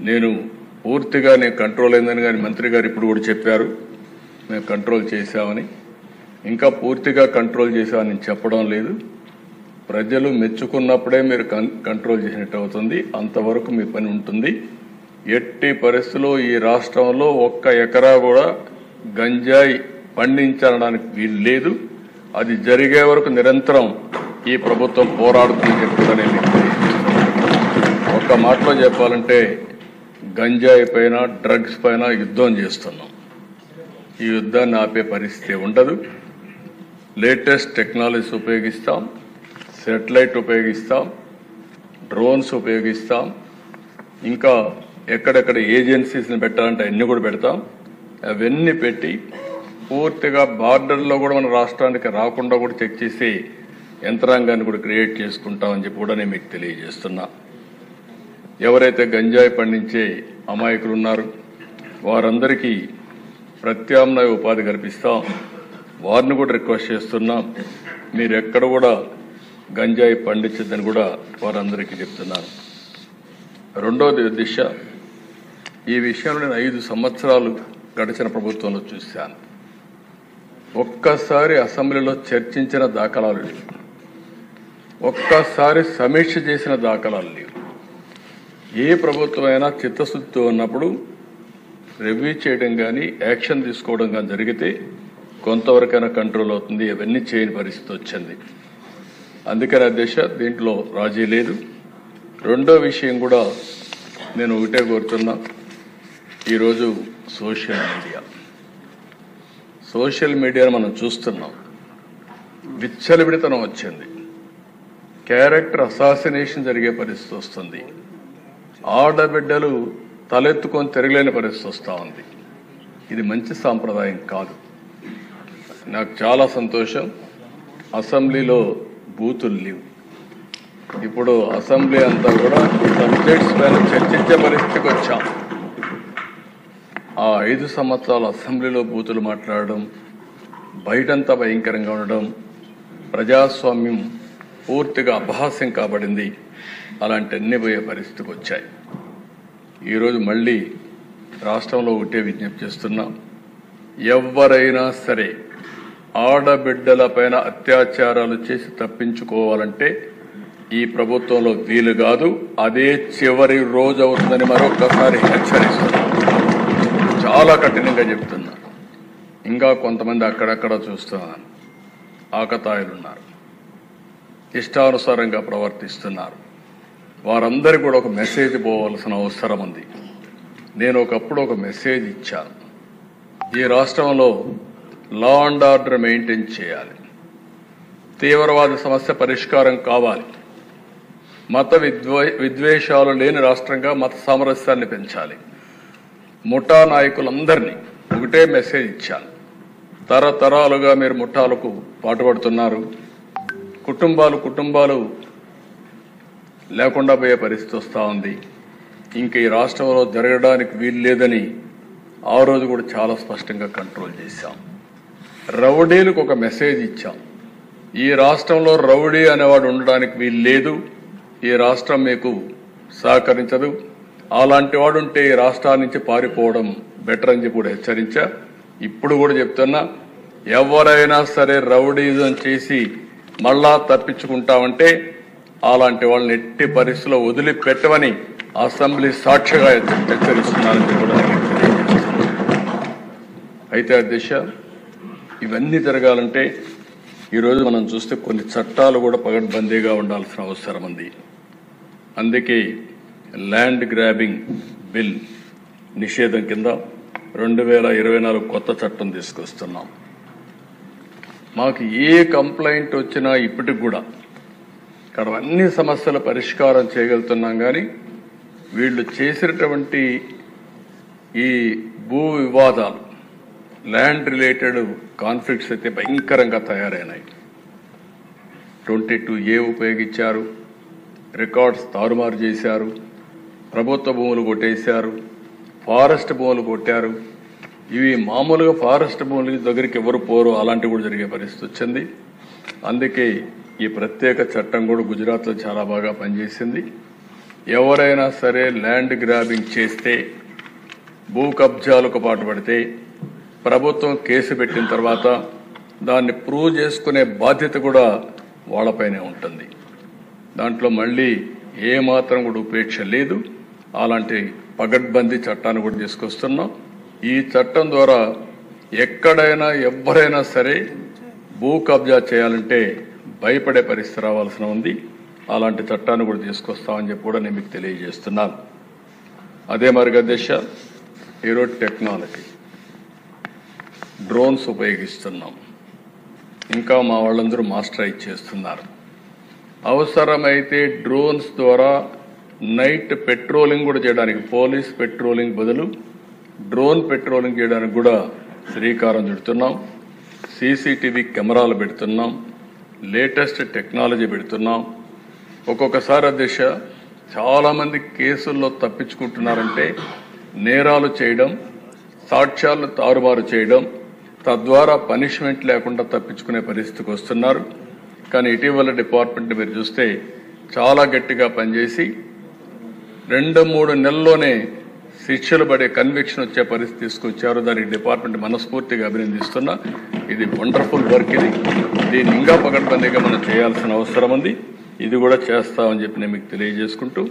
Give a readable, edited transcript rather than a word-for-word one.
నేను పూర్తిగా కంట్రోల్ అయిందని కానీ మంత్రి గారు ఇప్పుడు కూడా చెప్పారు మేము కంట్రోల్ చేశామని. ఇంకా పూర్తిగా కంట్రోల్ చేశామని చెప్పడం లేదు. ప్రజలు మెచ్చుకున్నప్పుడే మీరు కంట్రోల్ చేసినట్టు అవుతుంది. అంతవరకు మీ పని ఉంటుంది. ఎట్టి పరిస్థితుల్లో ఈ రాష్ట్రంలో 1 ఎకరా కూడా గంజాయి పండించడానికి వీలు లేదు. అది జరిగే వరకు నిరంతరం ఈ ప్రభుత్వం పోరాడుతుందని చెప్తుందని మీకు ఒక్క మాటలో చెప్పాలంటే గంజాయి పైన డ్రగ్స్ పైన యుద్ధం చేస్తున్నాం. ఈ యుద్ధాన్ని ఆపే పరిస్థితి ఉండదు. లేటెస్ట్ టెక్నాలజీస్ ఉపయోగిస్తాం, శాటిలైట్ ఉపయోగిస్తాం, డ్రోన్స్ ఉపయోగిస్తాం, ఇంకా ఎక్కడెక్కడ ఏజెన్సీస్ని పెట్టాలంటే అన్ని కూడా పెడతాం. అవన్నీ పెట్టి పూర్తిగా బార్డర్లో కూడా మన రాష్ట్రానికి రాకుండా కూడా చెక్ చేసి యంత్రాంగాన్ని కూడా క్రియేట్ చేసుకుంటామని చెప్పి కూడా నేను మీకు తెలియజేస్తున్నా. ఎవరైతే గంజాయి పండించే అమాయకులు ఉన్నారో వారందరికీ ప్రత్యామ్నాయ ఉపాధి కల్పిస్తాం. వారిని కూడా రిక్వెస్ట్ చేస్తున్నాం, మీరు ఎక్కడ కూడా గంజాయి పండించద్దని కూడా వారందరికీ చెప్తున్నాను. రెండోది దిశ, ఈ విషయంలో నేను 5 సంవత్సరాలు గడిచిన ప్రభుత్వంలో చూశాను. ఒక్కసారి అసెంబ్లీలో చర్చించిన దాఖలాలు లేవు, ఒక్కసారి సమీక్ష చేసిన దాఖలాలు లేవు. ఏ ప్రభుత్వమైనా చిత్తశుద్ధితో ఉన్నప్పుడు రివ్యూ చేయడం కానీ యాక్షన్ తీసుకోవడం కానీ జరిగితే కొంతవరకైనా కంట్రోల్ అవుతుంది. అవన్నీ చేయని పరిస్థితి వచ్చింది. అందుకని అధ్యక్ష దీంట్లో రాజీ లేదు. రెండో విషయం కూడా నేను ఒకటే కోరుతున్నా, ఈరోజు సోషల్ మీడియాను మనం చూస్తున్నాం. విచ్చలవిడితనం వచ్చింది, క్యారెక్టర్ అసాసినేషన్ జరిగే పరిస్థితి వస్తుంది, ఆడబిడ్డలు తలెత్తుకొని తిరగలేని పరిస్థితి వస్తూ ఉంది. ఇది మంచి సాంప్రదాయం కాదు. నాకు చాలా సంతోషం, అసెంబ్లీలో బూతులు లేవు. ఇప్పుడు అసెంబ్లీ అంతా కూడా సబ్జెక్ట్స్ పైన చర్చించే పరిస్థితికి వచ్చాం. ఆ 5 సంవత్సరాల అసెంబ్లీలో బూతులు మాట్లాడడం, బయటంతా భయంకరంగా ఉండడం, ప్రజాస్వామ్యం పూర్తిగా అపహాస్యం కాబడింది. అలాంటి అన్ని పోయే పరిస్థితికి వచ్చాయి. ఈరోజు మళ్ళీ రాష్ట్రంలో ఒకటే విజ్ఞప్తి చేస్తున్నాం, ఎవరైనా సరే ఆడబిడ్డల పైన అత్యాచారాలు చేసి తప్పించుకోవాలంటే ఈ ప్రభుత్వంలో వీలు కాదు. అదే చివరి రోజు అవుతుందని మరొకసారి హెచ్చరిస్తున్నాం. చాలా కఠినంగా చెప్తున్నా. ఇంకా కొంతమంది అక్కడక్కడ చూస్తున్నాను, ఆకతాయిలున్నారు, ఇష్టానుసారంగా ప్రవర్తిస్తున్నారు. వారందరికీ కూడా ఒక మెసేజ్ పోవాల్సిన అవసరం ఉంది. నేను ఒకప్పుడు ఒక మెసేజ్ ఇచ్చాను, ఈ రాష్ట్రంలో లా అండ్ ఆర్డర్ మెయింటైన్ చేయాలి, తీవ్రవాద సమస్య పరిష్కారం కావాలి, మత విద్వేషాలు లేని రాష్ట్రంగా మత సామరస్యాన్ని పెంచాలి. ముఠా నాయకులందరినీ ఒకటే మెసేజ్ ఇచ్చాను, తరతరాలుగా మీరు ముఠాలకు పాటుపడుతున్నారు, కుటుంబాలు లేకుండా పోయే పరిస్థితి వస్తూ ఉంది. ఇంక ఈ రాష్ట్రంలో జరగడానికి వీలు లేదని ఆ రోజు కూడా చాలా స్పష్టంగా కంట్రోల్ చేశాం. రౌడీలకు ఒక మెసేజ్ ఇచ్చాం, ఈ రాష్ట్రంలో రౌడీ అనేవాడు ఉండడానికి వీలు లేదు, ఈ రాష్ట్రం మీకు సహకరించదు, అలాంటి వాడు ఉంటే ఈ రాష్ట్రాల నుంచి పారిపోవడం బెటర్ అని చెప్పి కూడా హెచ్చరించా. ఇప్పుడు కూడా చెప్తున్నా, ఎవరైనా సరే రౌడీజం చేసి మళ్ళా తప్పించుకుంటామంటే అలాంటి వాళ్ళని ఎట్టి పరిస్థితుల్లో వదిలిపెట్టమని అసెంబ్లీ సాక్షిగా హెచ్చరిస్తున్నారని కూడా. అయితే అధ్యక్ష, ఇవన్నీ జరగాలంటే ఈరోజు మనం చూస్తే కొన్ని చట్టాలు కూడా పగడ్బందీగా ఉండాల్సిన అవసరం ఉంది. అందుకే ల్యాండ్ గ్రాబింగ్ బిల్ నిషేధం కింద 2024 కొత్త చట్టం తీసుకొస్తున్నాం. మాకు ఏ కంప్లైంట్ వచ్చినా ఇప్పటికి కూడా ఇక్కడ అన్ని సమస్యల పరిష్కారం చేయగలుగుతున్నాం. కానీ వీళ్ళు చేసినటువంటి ఈ భూ వివాదాలు, ల్యాండ్ రిలేటెడ్ కాన్ఫ్లిక్ట్స్ అయితే భయంకరంగా తయారైనాయి. 22A ఉపయోగించారు, రికార్డ్స్ తారుమారు చేశారు, ప్రభుత్వ భూములు కొట్టేశారు, ఫారెస్ట్ భూములు కొట్టారు. ఇవి మామూలుగా ఫారెస్ట్ భూముల దగ్గరికి ఎవరు పోరు, అలాంటివి కూడా జరిగే పరిస్థితి వచ్చింది. అందుకే ఈ ప్రత్యేక చట్టం కూడా గుజరాత్లో చాలా బాగా పనిచేసింది. ఎవరైనా సరే ల్యాండ్ గ్రాబింగ్ చేస్తే, భూ కబ్జాలకు పాటుపడితే ప్రభుత్వం కేసు పెట్టిన తర్వాత దాన్ని ప్రూవ్ చేసుకునే బాధ్యత కూడా వాళ్ళపైనే ఉంటుంది. దాంట్లో మళ్ళీ ఏమాత్రం కూడా ఉపేక్ష లేదు. అలాంటి పగడ్బందీ చట్టాన్ని కూడా తీసుకొస్తున్నాం. ఈ చట్టం ద్వారా ఎక్కడైనా ఎవరైనా సరే భూ కబ్జా చేయాలంటే భయపడే పరిస్థితి రావాల్సిన ఉంది. అలాంటి చట్టాన్ని కూడా తీసుకొస్తామని చెప్పి కూడా నేను మీకు తెలియజేస్తున్నాను. అదే మరి అధ్యక్ష, ఈరోజు టెక్నాలజీ డ్రోన్స్ ఉపయోగిస్తున్నాం. ఇంకా మా వాళ్ళందరూ మాస్టరైజ్ చేస్తున్నారు. అవసరమైతే డ్రోన్స్ ద్వారా నైట్ పెట్రోలింగ్ కూడా చేయడానికి, పోలీస్ పెట్రోలింగ్ బదులు డ్రోన్ పెట్రోలింగ్ చేయడానికి కూడా శ్రీకారం చుడుతున్నాం. సీసీటీవీ కెమెరాలు పెడుతున్నాం. లేటెస్ట్ టెక్నాలజీ పెడుతున్నాం. ఒక్కొక్కసారి అధ్యక్ష చాలామంది కేసుల్లో తప్పించుకుంటున్నారంటే నేరాలు చేయడం, సాక్ష్యాలను తారుమారు చేయడం, తద్వారా పనిష్మెంట్ లేకుండా తప్పించుకునే పరిస్థితికి వస్తున్నారు. కానీ ఇటీవల డిపార్ట్మెంట్ మీరు చూస్తే చాలా గట్టిగా పనిచేసి 2-3 నెలల్లోనే శిక్షలు పడే కన్విక్షన్ వచ్చే పరిస్థితి తీసుకొచ్చారు. దానికి డిపార్ట్మెంట్ మనస్ఫూర్తిగా అభినందిస్తున్నా. ఇది వండర్ఫుల్ వర్క్. దీన్ని ఇంకా పకడ్బందీగా మనం చేయాల్సిన అవసరం ఉంది. ఇది కూడా చేస్తామని చెప్పి నేను మీకు తెలియజేసుకుంటూ